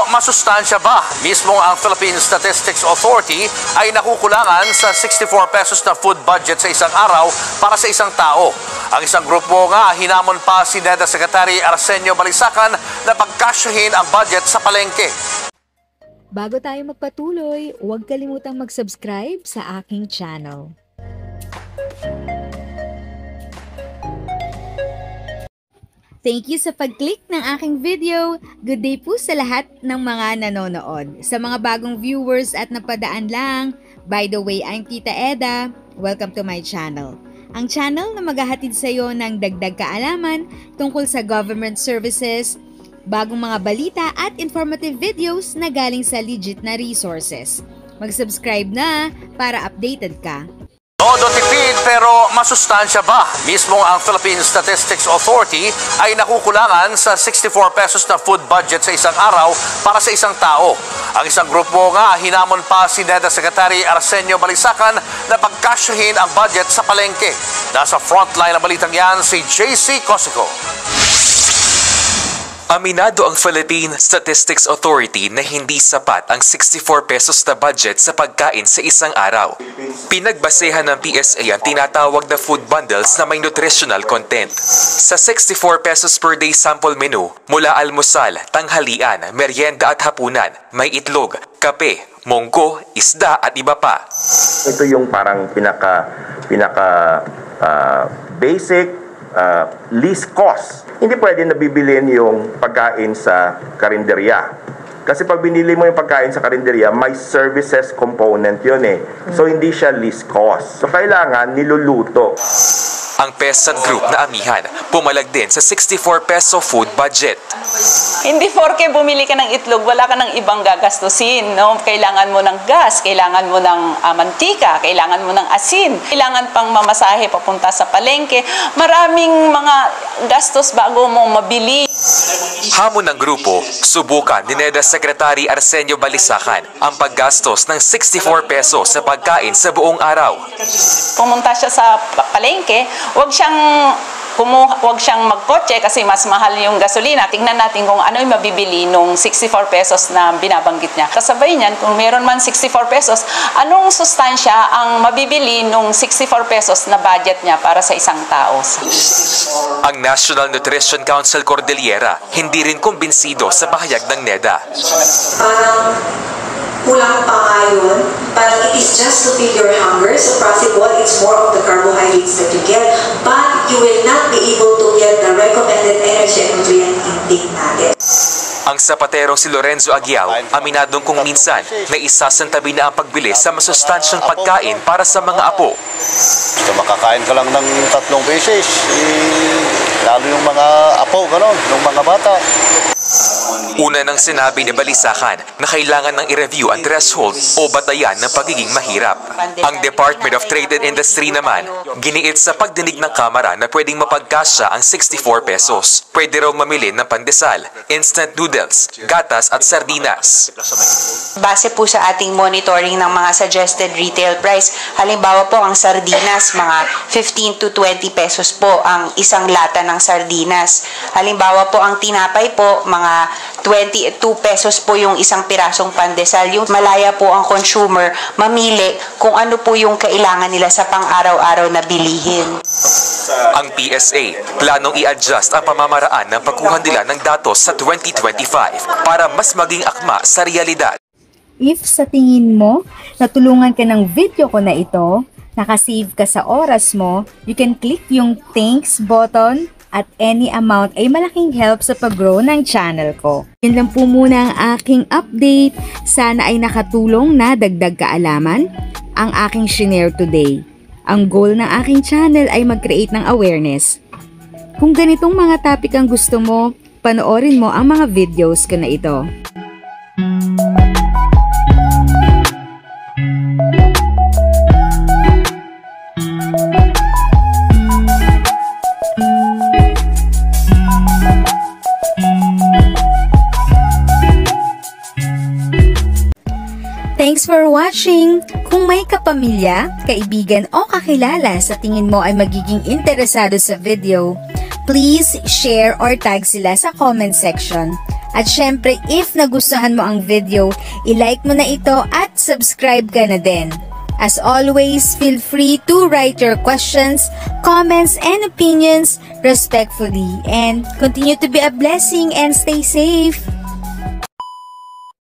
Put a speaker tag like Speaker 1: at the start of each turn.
Speaker 1: masustansya ba mismo ang Philippine Statistics Authority ay nakukulangan sa 64 pesos na food budget sa isang araw para sa isang tao? Ang isang grupo nga hinamon pa si NEDA Secretary Arsenio Balisacan na pagkasyahin ang budget sa palengke.
Speaker 2: Bago tayo magpatuloy, huwag kalimutang mag-subscribe sa aking channel. Thank you sa pag-click ng aking video. Good day po sa lahat ng mga nanonood. Sa mga bagong viewers at napadaan lang, by the way, I'm Tita Eda. Welcome to my channel. Ang channel na maghahatid sa iyo ng dagdag kaalaman tungkol sa government services, bagong mga balita at informative videos na galing sa legit na resources. Mag-subscribe na para updated ka.
Speaker 1: Todo tipid pero masustansya ba mismo ang Philippine Statistics Authority ay nakukulangan sa 64 pesos na food budget sa isang araw para sa isang tao? Ang isang grupo nga hinamon pa si NEDA Secretary Arsenio Balisacan na pagkasyahin ang budget sa palengke. Nasa frontline ng balitang yan si JC Cosico.
Speaker 3: Aminado ang Philippine Statistics Authority na hindi sapat ang 64 pesos na budget sa pagkain sa isang araw. Pinagbasehan ng PSA ang tinatawag na food bundles na may nutritional content. Sa 64 pesos per day sample menu, mula almusal, tanghalian, merienda at hapunan, may itlog, kape, munggo, isda at iba pa.
Speaker 4: Ito yung parang basic least cost. Hindi pwede na bibilin yung pagkain sa karinderya. Kasi pag binili mo yung pagkain sa karinderya, may services component yun eh. So hindi siya least cost. So kailangan niluluto.
Speaker 3: Ang PESAT Group na amihan, pumalag din sa 64 peso food budget.
Speaker 5: Hindi porke bumili ka ng itlog, wala ka ng ibang gagastusin. No? Kailangan mo ng gas, kailangan mo ng mantika, kailangan mo ng asin, kailangan pang mamasahe papunta sa palengke. Maraming mga gastos bago mo mabili.
Speaker 3: Hamon ng grupo, subukan ni NEDA Secretary Arsenio Balisacan ang paggastos ng 64 pesos sa pagkain sa buong araw.
Speaker 5: Pumunta siya sa palengke, huwag siyang magkotse kasi mas mahal yung gasolina. Tingnan natin kung ano yung mabibili nung 64 pesos na binabanggit niya. Kasabay niyan, kung meron man 64 pesos, anong sustansya ang mabibili nung 64 pesos na budget niya para sa isang tao?
Speaker 3: Ang National Nutrition Council Cordillera hindi rin kumbinsido sa pahayag ng NEDA.
Speaker 6: Kulang pa nga yun. Parang it is just to feed your hunger. So possible, it's more of the carbohydrates that you get. But you will not be able to get the recommended energy and nutrient intake natin.
Speaker 3: Ang sapaterong si Lorenzo Aguiao, aminadong kung minsan may isasantabi na ang pagbili sa masustansyang pagkain para sa mga apo.
Speaker 7: Basta makakain ka lang ng 3 beses, lalo yung mga apo, gano'n, yung mga bata.
Speaker 3: Una nang sinabi ni Balisacan na kailangan ng i-review ang threshold o batayan ng pagiging mahirap. Ang Department of Trade and Industry naman, giniit sa pagdinig ng Kamara na pwedeng mapagkasya ang 64 pesos. Pwede raw mamili ng pandesal, instant noodles, gatas at sardinas.
Speaker 8: Base po sa ating monitoring ng mga suggested retail price, halimbawa po ang sardinas, mga 15 to 20 pesos po ang isang lata ng sardinas. Halimbawa po ang tinapay po, mga 22 pesos po yung isang pirasong pandesal. Yung malaya po ang consumer mamili kung ano po yung kailangan nila sa pang-araw-araw na bilihin.
Speaker 3: Ang PSA, planong i-adjust ang pamamaraan ng pagkuha nila ng datos sa 2025 para mas maging akma sa realidad.
Speaker 2: If sa tingin mo, natulungan ka ng video ko na ito, nakasave ka sa oras mo, you can click yung thanks button at any amount ay malaking help sa pag-grow ng channel ko. Yun lang po muna ang aking update. Sana ay nakatulong na dagdag kaalaman ang aking shinare today. Ang goal ng aking channel ay mag-create ng awareness. Kung ganitong mga topic ang gusto mo, panoorin mo ang mga videos ko na ito. Thanks for watching! Kung may kapamilya, kaibigan o kakilala sa tingin mo ay magiging interesado sa video, please share or tag sila sa comment section. At syempre, if nagustuhan mo ang video, i-like mo na ito at subscribe ka na din. As always, feel free to write your questions, comments, and opinions respectfully. And continue to be a blessing and stay safe.